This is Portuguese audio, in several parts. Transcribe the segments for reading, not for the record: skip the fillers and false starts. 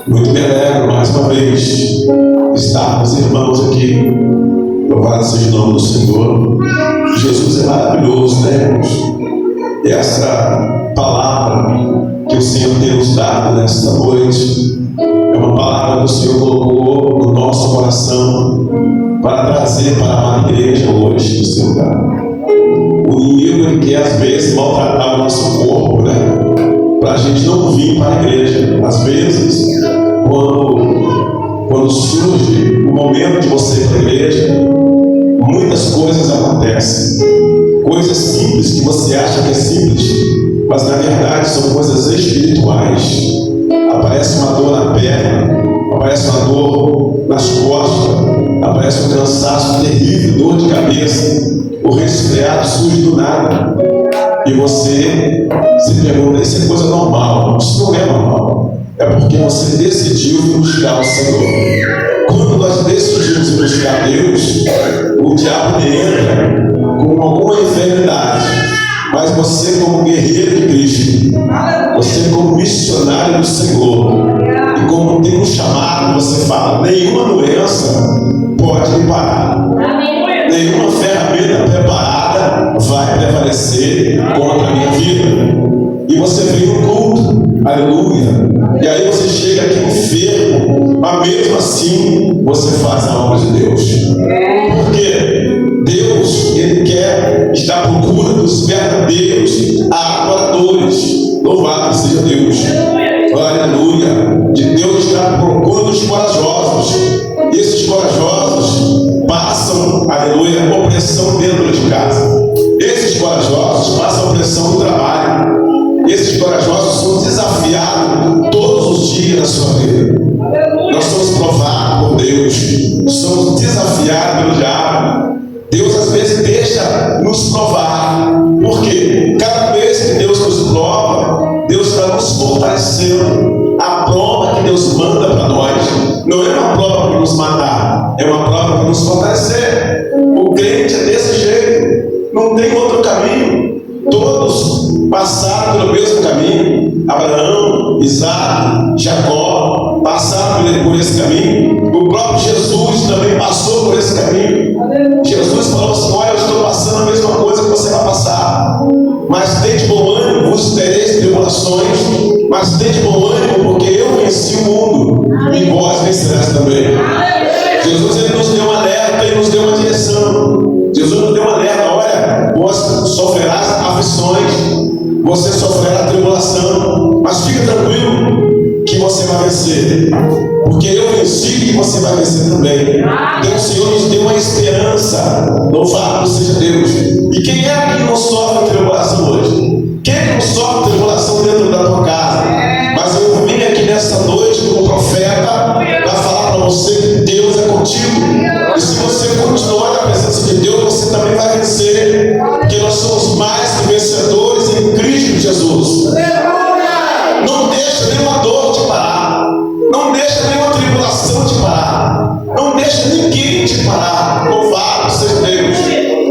Muito me alegro mais uma vez estarmos irmãos aqui. Louvado seja o nome do Senhor. Jesus é maravilhoso, né, irmãos? Essa palavra que o Senhor tem nos dado nesta noite é uma palavra que o Senhor colocou no nosso coração para trazer para a amada igreja hoje no seu lugar. O inimigo, ele quer às vezes maltratar o nosso corpo, né? Para a gente não vir para a igreja. Às vezes, quando surge o momento de você ir para a igreja, muitas coisas acontecem. Coisas simples que você acha que é simples, mas na verdade são coisas espirituais. Aparece uma dor na perna, aparece uma dor nas costas, aparece um cansaço terrível, dor de cabeça, o resfriado surge do nada. E você se pergunta, isso é coisa normal? Isso não é normal. É porque você decidiu buscar o Senhor. Quando nós decidimos buscar Deus, o diabo entra com alguma enfermidade. Mas você, como guerreiro de Cristo, você, como missionário do Senhor, e como tem um chamado, você fala: nenhuma doença pode me parar. Nenhuma ferramenta preparada vai prevalecer contra a minha vida. E você vem no culto, aleluia. E aí você chega aqui enfermo, mas mesmo assim você faz a obra de Deus. Porque Deus, Ele quer estar à procura dos verdadeiros adoradores. Louvado seja Deus. Aleluia. De Deus está procurando os corajosos. E esses corajosos passam, aleluia, opressão dentro de casa. Esses corajosos passam opressão no trabalho. Esses corajosos são desafiados todos os dias na sua vida. Nós somos provados por Deus, somos desafiados pelo diabo. Deus às vezes deixa nos provar, porque cada vez que Deus nos prova, Deus está nos fortalecendo. A prova que Deus manda para nós não é uma prova para nos matar, é uma prova para nos fortalecer. O crente é desse jeito, não tem outro caminho. Todos passaram pelo mesmo caminho. Abraão, Isaac, Jacó passaram por esse caminho. O próprio Jesus também passou por esse caminho. Jesus falou assim: olha, eu estou passando a mesma coisa que você vai passar, mas tem de bom ânimo, vos tereis tribulações, mas tem de bom ânimo, porque eu venci o mundo e vós vencerás também. Jesus, ele nos deu um alerta, ele nos deu uma direção. Jesus nos deu um alerta: olha, vós sofrerás aflições, você sofrerá tribulação, mas fica tranquilo que você vai vencer, porque eu venci e você vai vencer também. Então o Senhor nos deu uma esperança. Louvado seja Deus. E quem é que não sofre tribulação hoje? Quem é que não sofre tribulação dentro da tua casa? Mas eu vim aqui nessa noite como profeta para falar para você que Deus é contigo. E se você continuar na presença de Deus, você também vai vencer, porque nós somos mais que vencedores em Cristo Jesus. Não deixa nenhuma dor te parar, não deixa nenhuma tribulação te parar, não deixa ninguém te parar. Louvado seja Deus,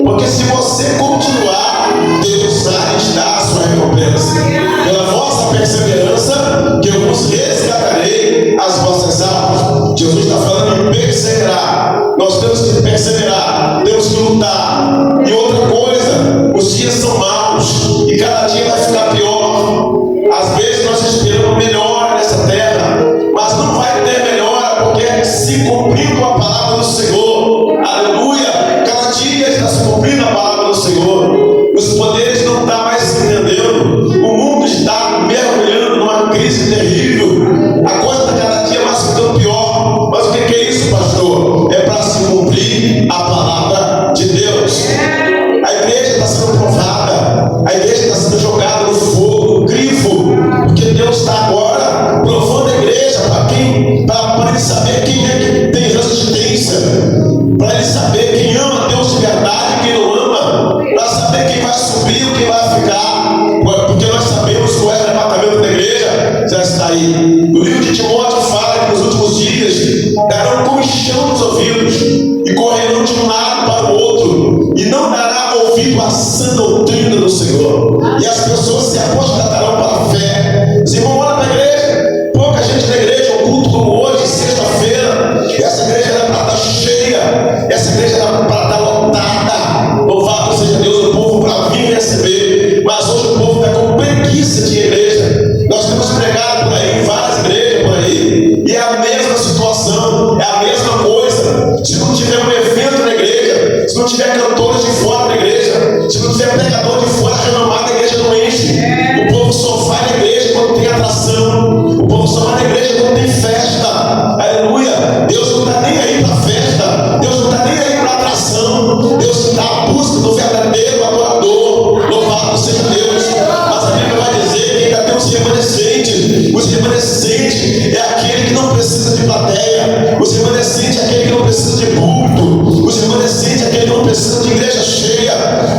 porque se você continuar, Deus vai te dar a sua recompensa. Pela vossa perseverança, que eu vos resgatarei as vossas almas. Jesus está falando em perseverar. Nós temos que perseverar, temos que lutar. E outra coisa, os dias são maus e cada dia vai ficar pior. Às vezes nós esperamos melhor nessa terra, mas não vai ter melhora, porque se cumprindo a palavra do Senhor, aleluia, cada dia está se cumprindo a palavra do Senhor. Os poderes não estão mais se entendendo, o mundo está mergulhando numa crise terrível, a coisa está cada dia mais ficando pior. Mas o que é isso, pastor? É para se cumprir a palavra precisa de plateia. Os remanescentes é aquele que não precisa de púlpito. Os remanescentes é aquele que não precisa de igreja cheia.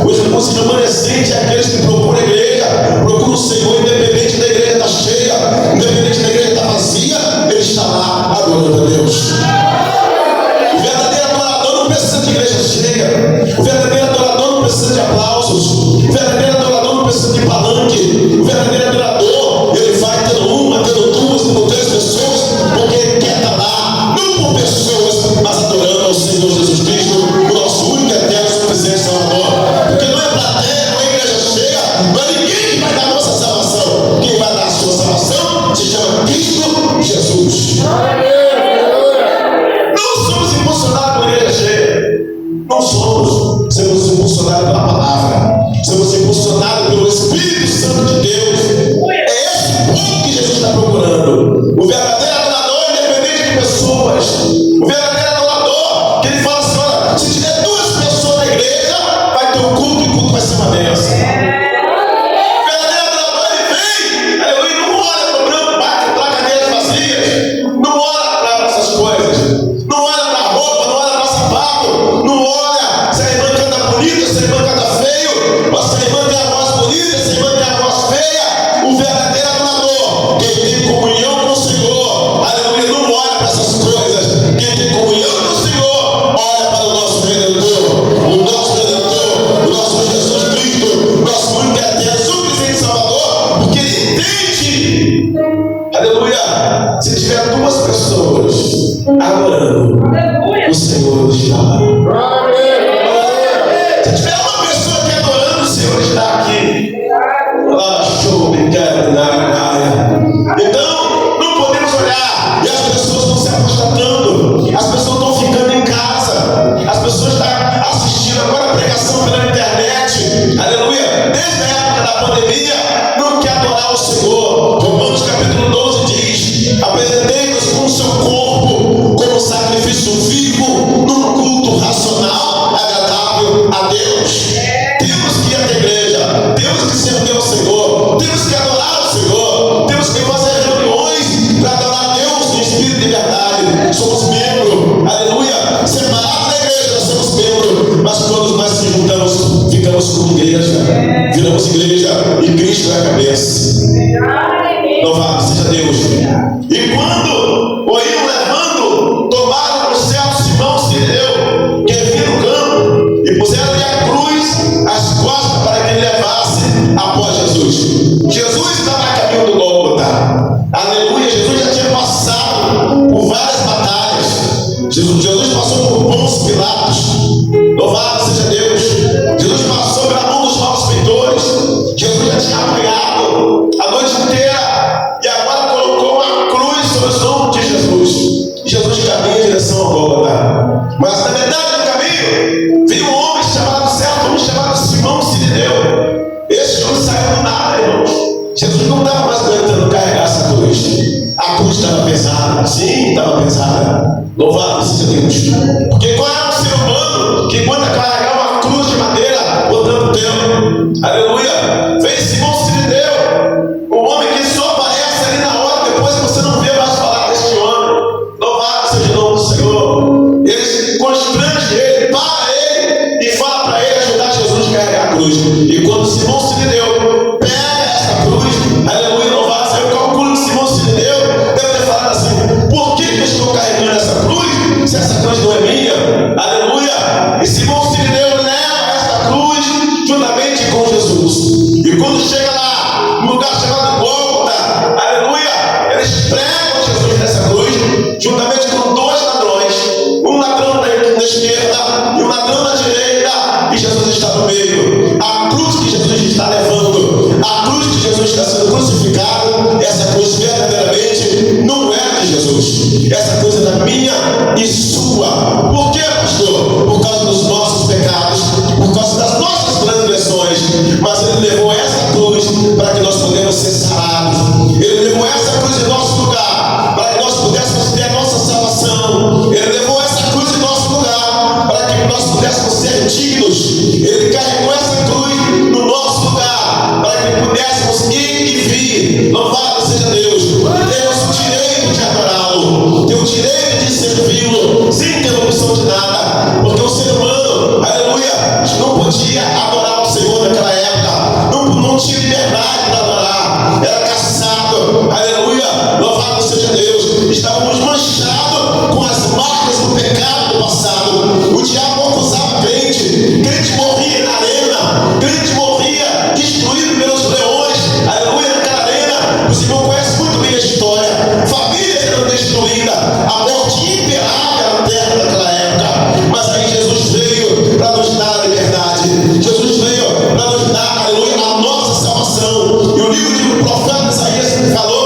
Os remanescentes é aqueles que procuram a igreja, procuram o Senhor, independente da igreja estar cheia, independente da igreja estar vazia, ele está lá adorando a Deus. O verdadeiro adorador não precisa de igreja cheia. O verdadeiro adorador não precisa de aplausos. O verdadeiro adorador não precisa de palanque. O verdadeiro adorador, ele vai tendo uma, tendo duas, tendo três pessoas, porque ele quer estar lá, não por pessoas, mas adorando ao Senhor Jesus Cristo, o nosso único, eterno, suficiente Salvador. Porque não é plateia, não é igreja cheia, não é ninguém que vai dar a nossa salvação. Quem vai dar a sua salvação se chama Cristo Jesus. Não somos impulsionados por igreja cheia. Não somos. Somos impulsionados pela palavra. Somos impulsionados pelo Espírito Santo de Deus. É esse ponto que Jesus está procurando. O verdadeiro adorador independente de pessoas. O verdadeiro adorador que ele fala assim: olha, se tiver duas pessoas na igreja, vai ter um culto e o culto vai ser uma bênção. O verdadeiro adorador, ele vem, aleluia, não olha para o branco, para cadeiras vazias, não olha para essas coisas, não olha para a roupa, não olha para o sapato, não olha se a irmã canta bonita, se a irmã canta feio, ou se a irmã tem a voz bonita, se a irmã tem a voz feia. O verdadeiro adorador, quem tem comunhão com o Senhor, aleluia, não olha para essas coisas. Quem tem comunhão com o Senhor, olha para o nosso Redentor, o nosso Jesus Cristo, o nosso único eterno, suficiente Salvador, porque ele entende, aleluia, se tiver duas pessoas adorando, o Senhor está lá. Se tiver uma pessoa que adorando, o Senhor está aqui. Lá, show, então, não podemos olhar e as pessoas estão se apostatando, as pessoas estão ficando em casa, as pessoas estão assistindo agora a pregação pela internet, aleluia, desde a época da pandemia, não quer adorar o Senhor. Romanos capítulo 12 diz: apresentei-nos com o seu corpo como sacrifício vivo, num culto racional, agradável a Deus. Temos que ir à igreja, temos que servir ao Senhor, temos que adorar o Senhor, temos que fazer reuniões para adorar a Deus em espírito e verdade. Somos membros, aleluia, separados da igreja, nós somos membros, mas quando nós se juntamos, ficamos como igreja, viramos igreja e Cristo é a cabeça. Louvado seja Deus. E quando o iam levando, tomaram o céu Simão Sirineu, que havia no campo, e puseram-lhe a cruz às costas para que ele levasse após Jesus. Jesus estava a caminho do Gólgota. Aleluia, Jesus já tinha passado por várias batalhas. Jesus passou por Pôncio Pilatos. Louvado seja Deus. Jesus passou pela mão dos malfeitores. Jesus já tinha apanhado a noite inteira e agora colocou uma cruz sobre os ombros de Jesus. E Jesus caminha em direção ao Gólgota. Mas na metade do caminho veio um homem chamado Simão Sirineu. Esse homem saiu do nada, irmãos. Jesus não estava mais aguentando carregar essa cruz. A cruz estava pesada. Sim, estava pesada. Louvado seja Deus. Porque qual é o ser humano que aguenta carregar uma cruz de madeira por tanto tempo? Aleluia. Vem Simão Sirineu, o homem que só aparece ali na hora, depois você não vê mais falar deste homem. Louvado seja o nome do Senhor. Ele constrange ele, para ele e fala para ele ajudar Jesus a carregar a cruz. E quando Simão Sirineu pega essa cruz, aleluia, louvado seja, eu calculo que Simão Sirineu deve ter falado assim: por que eu estou carregando essa cruz se essa cruz não é minha? Aleluia. E Simão Sirineu leva essa cruz juntamente com Jesus. E quando condição de nada, porque o ser humano, aleluia, não podia adorar o Senhor naquela época, não tinha liberdade para adorar, era caçado, aleluia, louvado seja Deus. Estávamos manchados com as marcas do pecado do passado. O diabo acusava crente morria na arena, crente morria destruído pelos leões, aleluia, naquela arena. Os irmãos conhecem muito bem a história. Famílias eram destruídas, a morte imperava na terra naquela época. Mas aí Jesus veio para nos dar a liberdade, Jesus veio para nos dar, aleluia, a nossa salvação. E o livro do profeta Isaías falou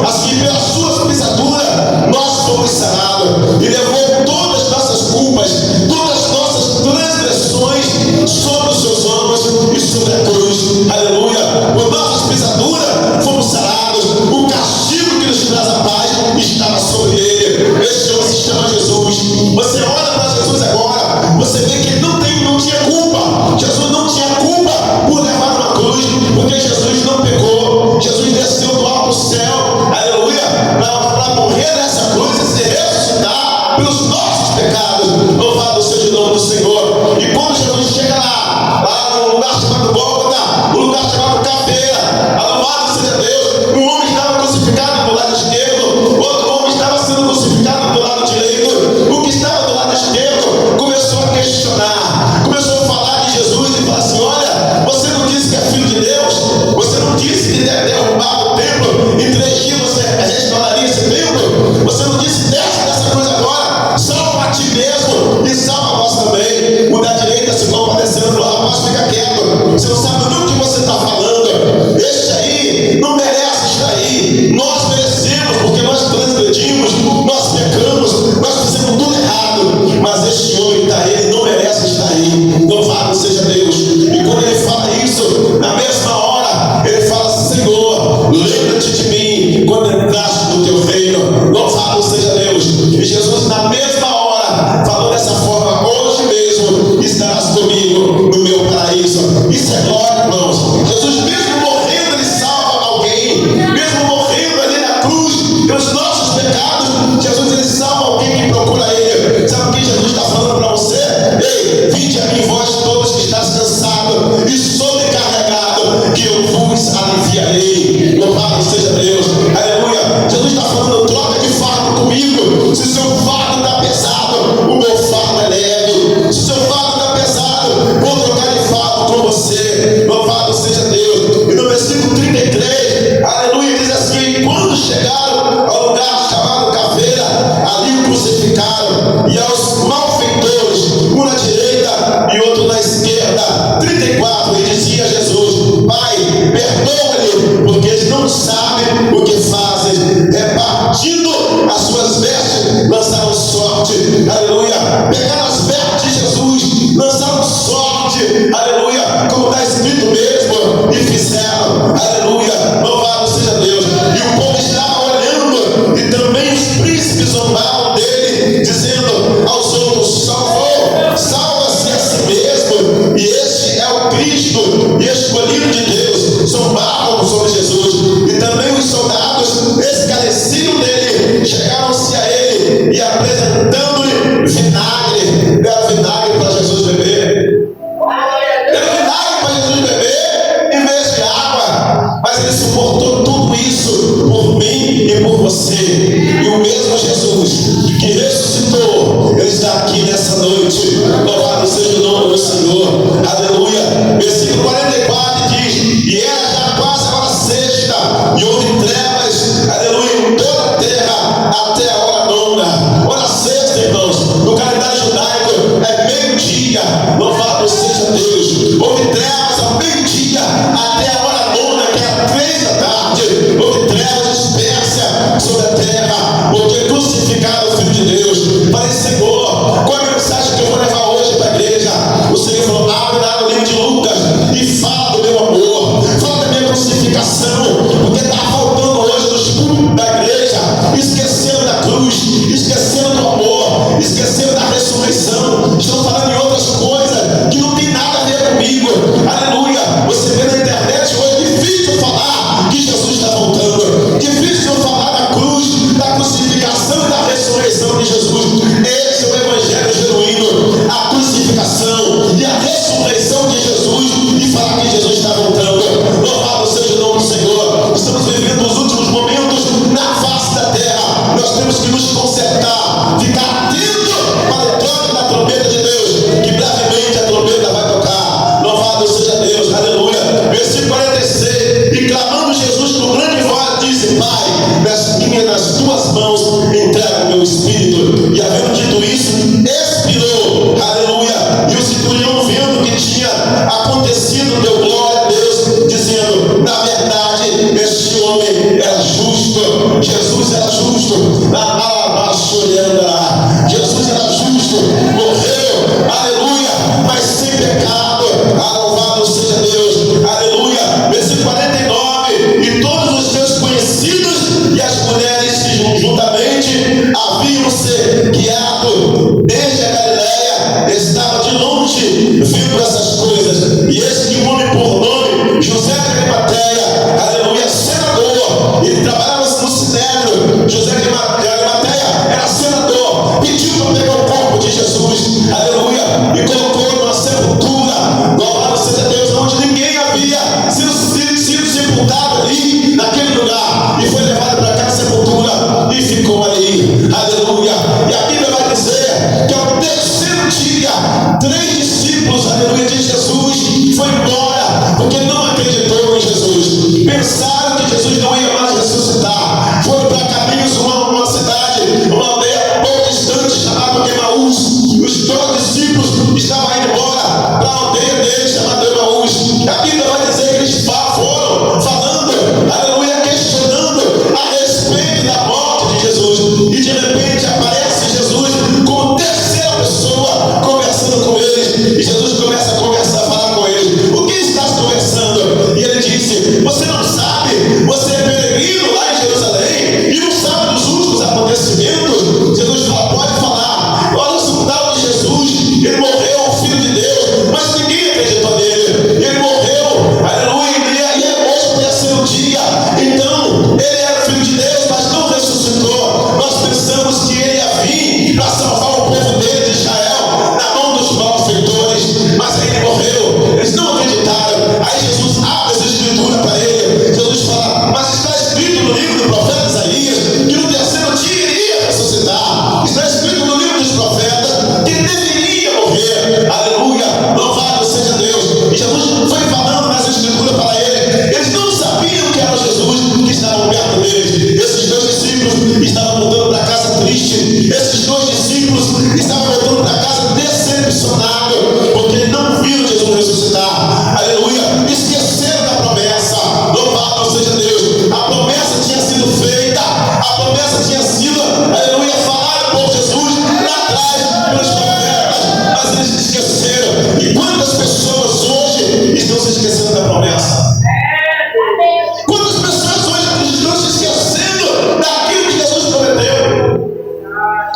assim: pelas suas pisaduras nós fomos sarados, e levou todas as nossas culpas, todas as nossas transgressões sobre os seus ombros e sobre a cruz, aleluia. Por nossas pisaduras fomos sarados, o castigo que nos traz a paz estava sobre ele. Esse homem se chama Jesus. Você olha para Jesus agora, você vê que ele não tinha culpa. Jesus não tinha culpa por levar uma cruz, porque Jesus não pecou. Jesus desceu do alto céu, aleluia, para morrer nessa cruz e se ressuscitar pelos nossos pecados. Louvado seja o nome do Senhor. E quando Jesus chega lá no lugar chamado Gólgota, no lugar chamado Caveira, louvado seja Deus, um homem estava crucificado do lado esquerdo, outro homem estava sendo crucificado do lado direito. O que estava do lado esquerdo começou a questionar, começou a falar de Jesus e falar assim: olha, você não disse que é filho de Deus? Você não disse que deve derrubar o templo, em 3 dias você restauraria esse templo? Você não disse: desce dessa cruz agora, salva a ti mesmo e salva nós também? O da direita se compadecendo do rapaz, fica quieto, você não sabe nem o que você está falando. Este aí não merece estar aí. Nós merecemos, porque nós transgredimos, nós pecamos, nós fizemos tudo errado. Mas este homem está aí, ele não merece estar aí. Louvado seja Deus. E quando ele fala isso, na mesma hora, ele fala: Senhor, lembra-te de mim quando entraste no teu reino. Louvado seja Deus. E Jesus, na mesma hora, falou dessa forma: hoje mesmo estarás comigo no meu paraíso. Isso é glória, irmãos. Jesus, mesmo morrendo, ele salva alguém. Mesmo morrendo ali na cruz pelos nossos pecados, Jesus, ele salva alguém que procura ele. Sabe o que Jesus está falando para você? Ei, vinde a mim, vós todos que estáis cansados e sobrecarregados, que eu vos aliviarei. Louvado seja Deus. Aleluia. Jesus está falando: troca de fardo comigo. Se seu fardo está pesado, o meu fardo é leve. Se seu fardo está pesado, vou trocar de fardo com você. Louvado seja Deus. E no versículo 33, aleluia, diz assim: quando chegaram ao lugar chamado Caveira, ali o crucificaram, e aos malfeitores, um na direita e outro na esquerda. 34, e dizia Jesus: Pai, perdoa-lhe, porque eles não sabem o que fazem. Repartindo as suas vestes, lançaram sorte, aleluia. Pegaram as vestes de Jesus, lançaram sorte, aleluia, como está escrito mesmo, e fizeram, aleluia. Louvado seja Deus. E o povo estava olhando, e também os príncipes zombavam dele, dizendo aos outros: salva-se a si mesmo, e este é o Cristo, escolhido de Deus. Zombavam sobre Jesus. E também os soldados escarneciam dele, chegaram-se a ele e apresentando-lhe vinagre. Deram vinagre para Jesus beber. Deram vinagre para Jesus beber em vez de água. Mas ele suportou tudo isso por mim e por você. E o mesmo Jesus que ressuscitou, ele está aqui nessa noite. Louvado seja o nome do Senhor. Aleluia. Versículo 44 diz: e era já quase a hora sexta, e houve trevas, aleluia, em toda a terra até a hora nona. Hora sexta, irmãos, no calendário judaico é meio-dia. Louvado seja Deus. Houve trevas ao meio-dia até a hora nona, que é 3 da tarde. Houve trevas dispersas sobre a terra, porque crucificado o Filho de Deus. Falei: Senhor, qual é a mensagem que eu vou levar hoje para a igreja? O Senhor falou: abre lá no livro de Lucas e fala do meu amor, fala da minha crucificação, porque está faltando hoje nos cultos da igreja, esquecendo da cruz, esquecendo do amor, esquecendo da ressurreição. Estão falando em outras coisas que não tem nada a ver comigo. Aleluia. Você vê na internet hoje, difícil falar que Jesus está voltando, difícil falar da cruz, da crucificação e da ressurreição de Jesus. Esse é o evangelho crucificação e a ressurreição de Jesus e falar que Jesus está voltando. Louvado seja o nome do Senhor. Estamos vivendo os últimos momentos na face da terra. Nós temos que nos consertar, ficar atento para o toque da trombeta de Deus, que brevemente a trombeta vai tocar. Louvado seja Deus, aleluia. Versículo 46: e clamando Jesus com grande voz, disse: Pai, nas tuas mãos entrega o meu espírito. E havendo dito isso, expirou, aleluia. E o centurião, vendo o que tinha acontecido, deu glória a Deus, dizendo: na verdade, este homem era justo. Jesus era justo. Jesus era justo, morreu, aleluia, mas sem pecado. Louvado seja Deus, aleluia. Versículo 49: e todos os seus conhecidos e as mulheres que juntamente haviam se guiado desde a Galiléia estavam de longe vendo essas coisas. E eis que um homem por nome José de Arimateia, aleluia, senador, ele trabalhava no Sinédrio. José de Arimateia era senador, pediu para pegar o corpo de Jesus, aleluia, e colocou numa sepultura, louvado seja Deus, onde ninguém havia sido sepultado ali, naquele lugar, e foi levado para aquela sepultura e ficou ali, aleluia. E a Bíblia vai dizer que ao terceiro dia, 3 discípulos, aleluia, de Jesus foi embora, porque não acreditou em Jesus, pensaram que Jesus não ia mais ressuscitar, foram para caminhos, uma cidade, uma aldeia pouco distante, chamada Emaús. Os 12 discípulos estavam indo embora para a aldeia deles, chamada Emaús. A Bíblia vai dizer que eles foram falando, aleluia, questionando a respeito da morte de Jesus, e de repente aparece Jesus como terceira pessoa conversando com eles, e Jesus começa a conversar, a falar com eles: o que estás conversando? E ele disse: você não sabe, você é peregrino lá em Jerusalém e não sabe dos últimos acontecimentos? Jesus fala: pode falar. Olha, o tal de Jesus, ele morreu, o Filho de Deus, mas ninguém acreditou nele. Ele morreu, aleluia, e é hoje o terceiro dia. Então, ele era Filho de Deus, mas não ressuscitou. Nós pensamos que ele ia vir para salvar o povo dele de Israel na mão dos malfeitores, mas aí ele morreu. Eles não acreditaram. Aí Jesus abre essa escritura para ele. Jesus fala: mas está escrito no livro do profeta Isaías que no terceiro dia ele ia ressuscitar. Está escrito no livro dos profetas que ele deveria morrer. Aleluia, louvado seja Deus. E Jesus foi falando nessa escritura para ele. Eles não sabiam que era Jesus que estava perto deles. Esses 2 discípulos estavam voltando para casa triste. Esses 2 discípulos estavam voltando para casa decepcionados, porque não viram Jesus ressuscitar. Aleluia, esqueceram da promessa. Louvado seja Deus. A promessa tinha sido feita, a promessa tinha sido, aleluia, falada por Jesus lá atrás pelos profetas, mas eles esqueceram. E quantas pessoas hoje estão se esquecendo da promessa? Quantas pessoas hoje estão se esquecendo daquilo que Jesus prometeu?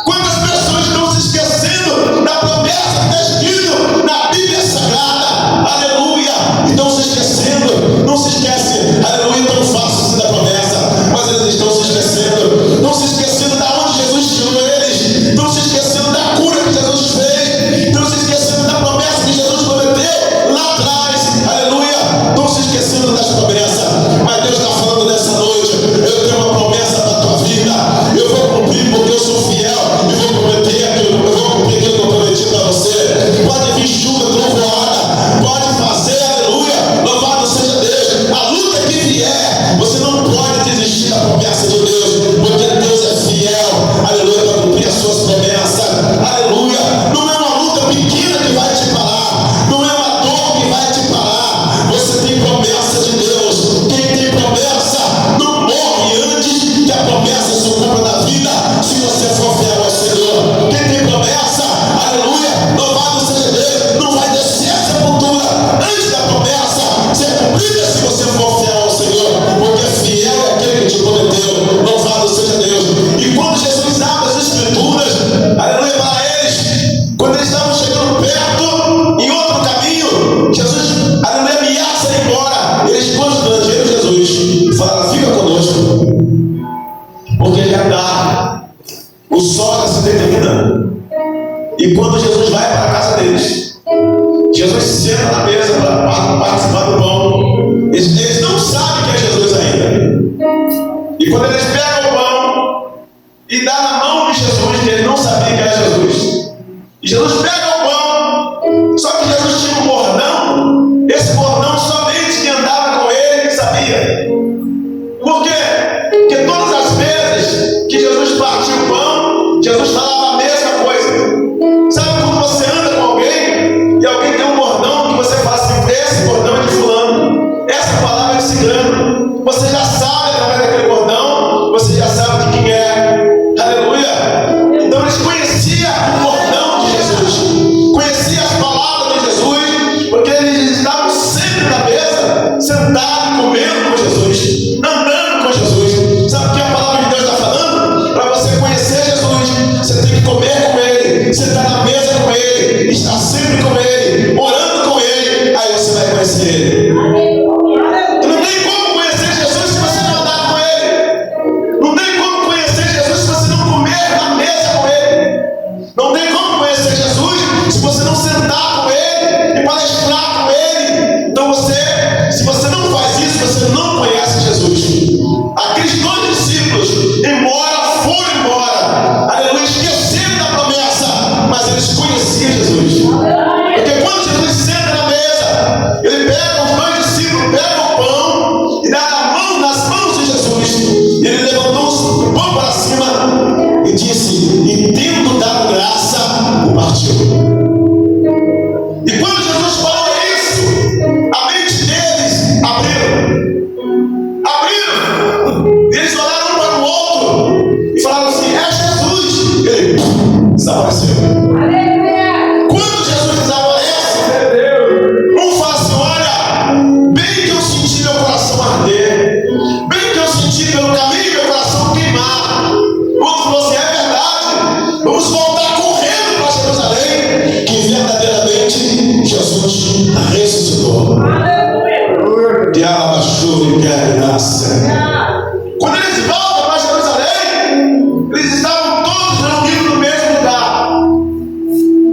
Quantas pessoas estão se esquecendo da promessa que está escrito na Bíblia Sagrada? Aleluia! Estão se esquecendo. Não se esquece, aleluia, tão fácil assim da promessa, mas eles estão se esquecendo. Não se esquecendo da onde Jesus tirou eles. Estão se esquecendo da cura que Jesus fez. Estão se esquecendo da promessa que Jesus prometeu lá atrás. Aleluia! Estão se esquecendo das promessas. Mas Deus está falando nessa noite: eu tenho uma promessa para a tua vida. Eu vou cumprir porque eu sou fiel. Eu vou prometer aquilo, eu vou cumprir aquilo que eu prometi para você. Pode vir chuva, trovoada, pode fazer, aleluia, louvado seja Deus. A luta que vier, você não pode desistir da promessa de Deus, porque Deus é fiel, aleluia, para cumprir as suas promessas, aleluia. Não é uma luta pequena que vai te parar, não é uma dor que vai te parar. Você tem promessa de Deus. Quem tem promessa não morre antes que a promessa se cumpra na vida, se você for fiel ao Senhor. Quem tem promessa, aleluia, louvado seja Deus, não vai descer a sepultura antes da promessa ser cumprida, se você for fiel ao Senhor, porque fiel é aquele que te prometeu. Louvado seja Deus. E quando Jesus abre as escrituras, aleluia, para eles, quando eles estavam chegando perto, em outro caminho, Jesus, aleluia, ameaça ir embora. Eles constrangeram Jesus, falaram: fica conosco, porque já dá, o sol está se determinando. E quando Jesus vai para a casa deles, sentam na mesa para participar do pão. Eles não sabem que é Jesus ainda. E quando eles pegam o pão e dão na mão de Jesus, que eles não sabiam que era Jesus. E Jesus pega o pão, só que Jesus tinha um bordão. Esse bordão somente quem andava com ele sabia. Por quê? Porque todas as vezes que Jesus partiu o pão, Jesus falava a mesma coisa. Sabe quando você anda com alguém e alguém tem um bordão que você fala assim: esse bordão é de fulano, essa palavra é de ciclano. Você já sabe através daquele bordão, você já sabe de quem é. Aleluia! Então eles conheciam o bordão de Jesus, conheciam as palavras de Jesus, porque eles estavam sempre na mesa, sentados, comendo com Jesus, andando com Jesus. Sabe o que a palavra de Deus está falando? Para você conhecer Jesus, você tem que comer com Ele, sentar na mesa com Ele, estar sempre com Ele, orando com Ele, aí você vai conhecer Ele. Não tem como conhecer Jesus se você não andar com Ele. Não tem como conhecer Jesus se você não comer na mesa com Ele. Não tem como conhecer Jesus se você não sentar com Ele e palestrar com Ele. Então se você não faz isso, você não conhece Jesus. Aqueles dois discípulos, foram embora, aleluia, esqueceram da promessa, mas eles conheciam Jesus. Porque quando Jesus senta na mesa, ele pega os dois discípulos, pega o pão e dá nas mãos de Jesus. E ele levantou o pão para cima e disse, e tendo dado graça, o partiu. E quando Jesus falou isso, a mente deles abriu. Eles olharam um para o outro e falaram assim: é Jesus. Ele desapareceu. Quando Jesus desaparece, um fala assim: olha, bem que eu senti meu coração arder, bem que eu senti pelo caminho meu coração queimar. Outro falou assim: é verdade, vamos voltar correndo para Jerusalém, que verdadeiramente Jesus ressuscitou. Que ela baixou e quer graça. Quando eles voltam para Jerusalém, eles estavam todos reunidos no mesmo lugar.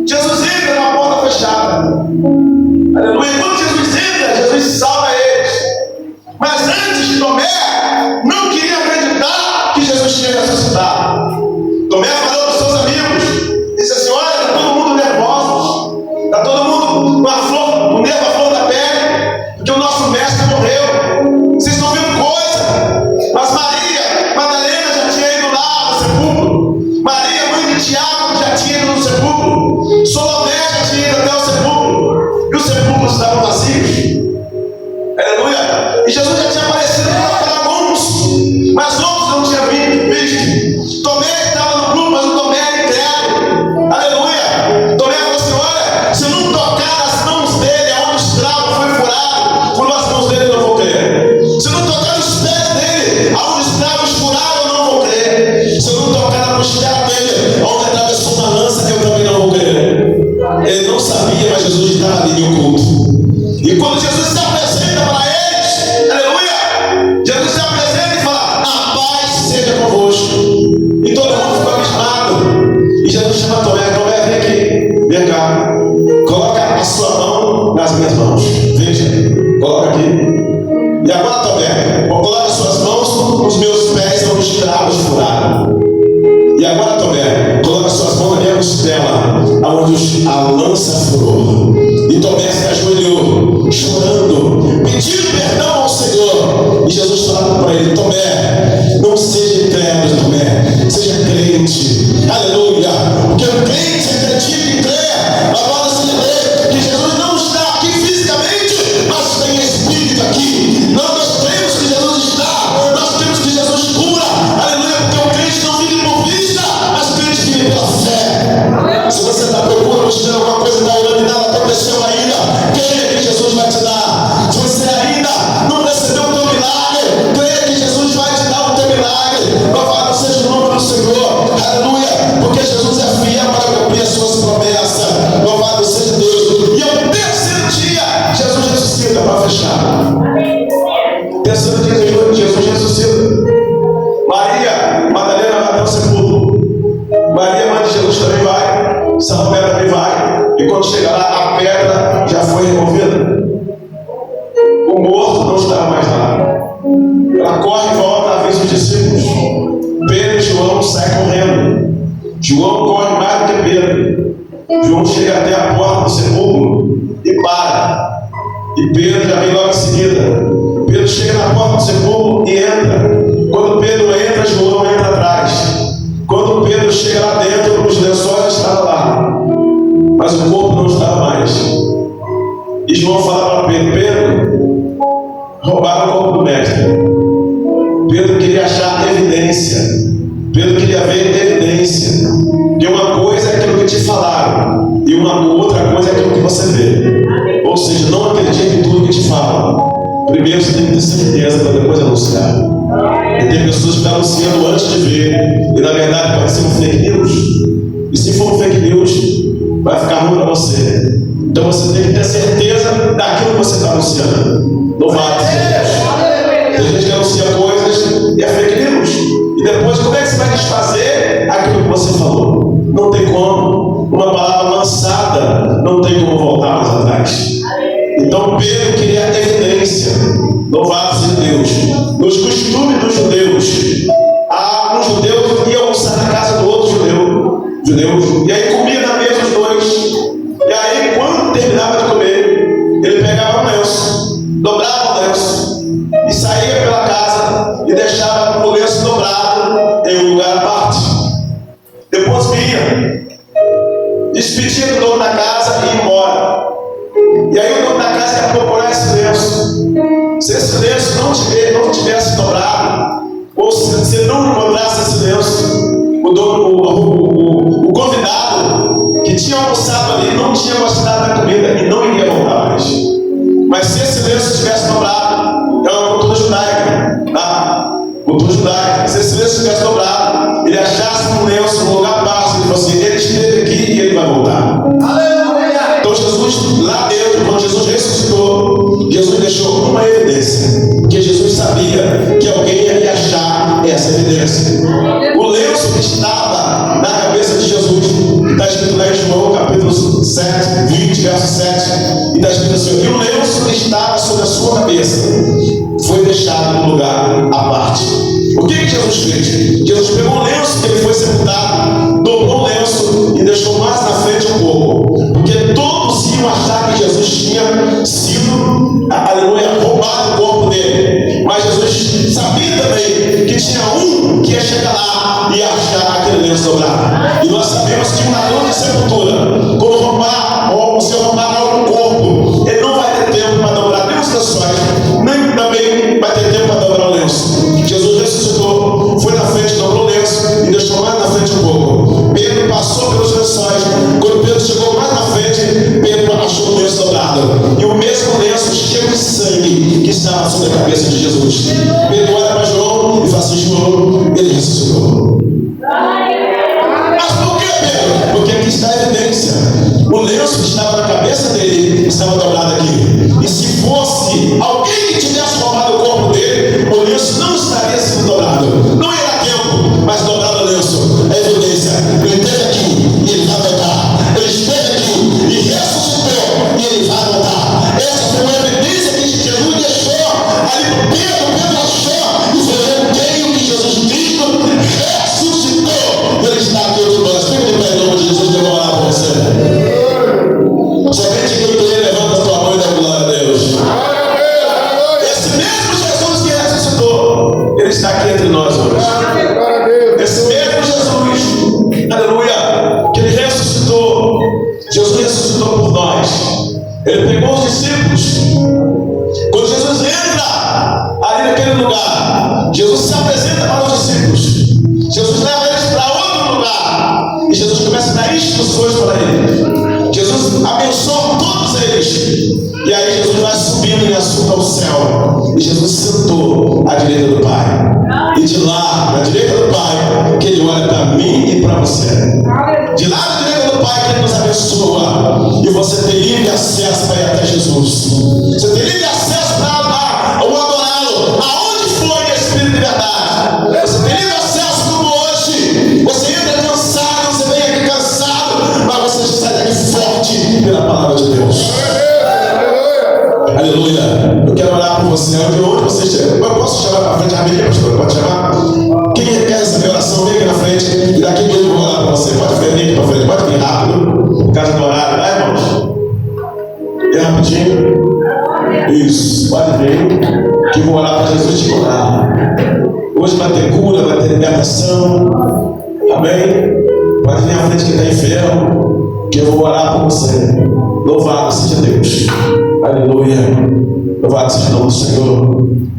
Jesus entra na porta fechada. Aleluia. Quando Jesus entra, Jesus salva eles. Mas antes de Tomé, não queria acreditar que Jesus tinha ressuscitado. Tomé falou para os seus amigos, disse assim: olha, está todo mundo nervoso, está todo mundo com a flor, o nervo à flor da pele, porque o nosso mestre morreu. Vocês estão vendo coisa. Mas Maria Madalena já tinha ido lá no sepulcro. Maria, mãe de Tiago, já tinha ido no sepulcro. Salomé já tinha ido até o sepulcro. E os sepulcros estavam vazios. Aleluia. E Jesus já tinha aparecido para alguns, mas outros não tinham visto. Tomé estava no grupo, mas o Tomé era incrédulo. Aleluia. Tomé falou assim: olha, se eu não tocar as mãos dele, aonde o estralo foi furado, por as mãos dele eu não vou crer. Se eu não tocar os pés dele, aonde os cravos furaram, eu não vou crer. Se eu não tocar na costela dele, aonde atravessou uma lança, eu também não vou crer. Ele não sabia, mas Jesus estava ali em oculto. E quando Jesus se apresenta para eles, aleluia, Jesus se apresenta e fala: a paz seja convosco. E todo mundo ficou abismado. E Jesus chama Tomé: Tomé, vem aqui, vem cá, coloca a sua mão nas minhas mãos. Veja, coloca aqui. E agora, Tomé, coloca as suas mãos nos meus pés, onde os cravos furaram. E agora, Tomé, coloca as suas mãos na minha costela, onde a lança furou. E Tomé se ajoelhou, chorando, pedindo perdão ao Senhor. E Jesus falava para ele: Tomé, não seja incrédulo, Tomé, seja crente. Aleluia. Porque o crente acredita e crê. Agora se lê que Jesus não está aqui fisicamente, mas tem espírito aqui. Nós cremos que Jesus está, nós cremos que Jesus cura. Aleluia. Porque o crente não vive por vista, mas o crente vive pela fé. Se você está procurando buscando alguma coisa, está orando e nada aconteceu ainda, creia que Jesus vai te dar. Se você ainda não recebeu o teu milagre, creia que Jesus vai te dar o teu milagre. Louvado seja o nome do Senhor. Aleluia. Porque Jesus é fiel para cumprir as suas promessas. Louvado seja Deus. E ao terceiro dia, Jesus ressuscita para fechar. Terceiro dia, Jesus ressuscita. Maria Madalena vai até o sepulcro. Maria, mãe de Jesus, também vai. Salomé também vai. E quando chega lá, a pedra já foi removida. O morto não estava mais lá. Ela corre e volta, avisa os discípulos. Pedro e João saem correndo. João corre mais do que Pedro. João chega até a porta do sepulcro e para. E Pedro já vem logo em seguida. Pedro chega na porta do sepulcro e entra. Quando Pedro entra, João entra atrás. Quando Pedro chega lá dentro, os lençóis estavam lá, mas o corpo não estava mais. E João fala para Pedro: Pedro, roubaram o corpo do mestre. Pedro queria achar evidência. Pedro queria ver evidência. Que uma coisa é aquilo que te falaram, e uma outra coisa é aquilo que você vê. Ou seja, não acredite em tudo que te falam. Primeiro você tem que ter certeza para depois anunciar. E tem pessoas que estão anunciando antes de ver, e na verdade pode ser um fake news. E se for um fake news, vai ficar ruim para você. Então você tem que ter certeza daquilo que você está anunciando. Não vá dizer. Tem gente que anuncia coisas e é fake news. E depois, como é que você vai desfazer aquilo que você falou? Não tem como. Uma palavra lançada não tem como voltar mais atrás. Então Pedro queria evidência. Louvado seja Deus. Nos costumes dos judeus, um judeu ia almoçar na casa do outro judeu. E aí comia na mesa os dois. E aí, quando terminava de comer, ele pegava um lenço, dobrava o lenço e saía pela casa e deixava o lenço dobrado em um lugar à parte. Depois vinha, despedia do dono da casa e ia embora. E aí o dono da casa ia procurar esse lenço. Se esse lenço não tivesse dobrado, ou se não encontrasse esse lenço, o convidado que tinha almoçado ali não tinha gostado da comida e não iria voltar mais. Mas se esse lenço tivesse dobrado, é uma cultura judaica, tá? Cultura judaica. Se esse lenço tivesse dobrado, ele achasse um lenço no lugar baixo, ele falou assim: ele esteve aqui e ele vai voltar. Aleluia! Então Jesus, lá dentro, quando Jesus ressuscitou, Jesus deixou uma evidência, porque Jesus sabia que alguém ia achar essa evidência. O lenço que estava na cabeça de Jesus, que está escrito lá em João capítulo 7, 20, verso 7, e está escrito assim: e o lenço que estava sobre a sua cabeça foi deixado no lugar à parte. O que Jesus fez? Jesus pegou o lenço que ele foi sepultado, dobrou o lenço e deixou mais na frente um pouco, porque todos iam achar que Jesus tinha sido, aleluia, roubado o corpo dele. Mas Jesus sabia também que tinha um que ia chegar lá e achar aquele lenço dobrado. E nós sabemos que um ladrão de sepultura, quando roubar, ou se roubar algum corpo, ele não vai ter tempo para dobrar nem os lençóis, nem também vai ter tempo para dobrar o lenço. Jesus ressuscitou, foi na frente, dobrou o lenço e deixou mais na frente um pouco. Pedro passou pelos lençóis. Quando Pedro chegou mais na frente, Pedro achou o lenço dobrado. E o mesmo lenço cheio de sangue que estava sobre a cabeça de Jesus. Pedro olha para João e fala assim: João, ele ressuscitou. Mas por que, Pedro? Porque aqui está a evidência. O lenço que estava na cabeça dele estava dobrado aqui. E se fosse alguém que tivesse roubado o corpo dele, o lenço não estaria sendo dobrado. Não ia dar tempo, mas dobrado o lenço é evidência. Ele esteve aqui e ele vai voltar. Ele esteve aqui e ressuscitou e ele vai voltar. Essa foi uma evidência que Jesus deixou ali no Pedro. Pedro achou e falou: eu creio que Jesus Cristo ressuscitou. Ele está aqui entre nós. Fique de pé em nome de Jesus, que eu vou orar por você. Somente quem crê, levanta a tua mão e dá glória a Deus. Esse mesmo Jesus que ressuscitou, ele está aqui entre nós hoje. Esse mesmo Jesus, aleluia, que ele ressuscitou. Jesus ressuscitou por nós. Ele pegou os discípulos. Quando Jesus entra ali naquele lugar, Jesus se apresenta para os discípulos. Jesus leva eles para outro lugar. E Jesus começa a dar instruções para eles. Jesus abençoa todos eles. E aí Jesus vai subindo em assunto ao céu. E Jesus sentou à direita do Pai. E de lá, na direita do Pai, que ele olha para mim e para você. De lá na direita do Pai que ele nos abençoa. E você tem livre acesso para ir até Jesus. Você tem livre acesso para amar ou adorá-lo aonde for em espírito de verdade. Você tem livre acesso como hoje. Você entra cansado, você vem aqui cansado, mas você sai daqui forte pela palavra de Deus. céu, de onde você estiver. Eu posso chamar para frente rapidinho, pastor? Pode chamar? Quem quer receber oração, vem aqui na frente. E daqui mesmo eu vou orar para você. Pode vir aqui para frente, pode vir rápido. Por causa do horário, né, irmãos? Vem rapidinho. Isso, pode vir. Que eu vou orar para Jesus te curar. Hoje vai ter cura, vai ter libertação. Amém? Pode vir à frente que está enfermo, que eu vou orar por você. Louvado seja Deus. Aleluia. Louvado seja o nome do Senhor.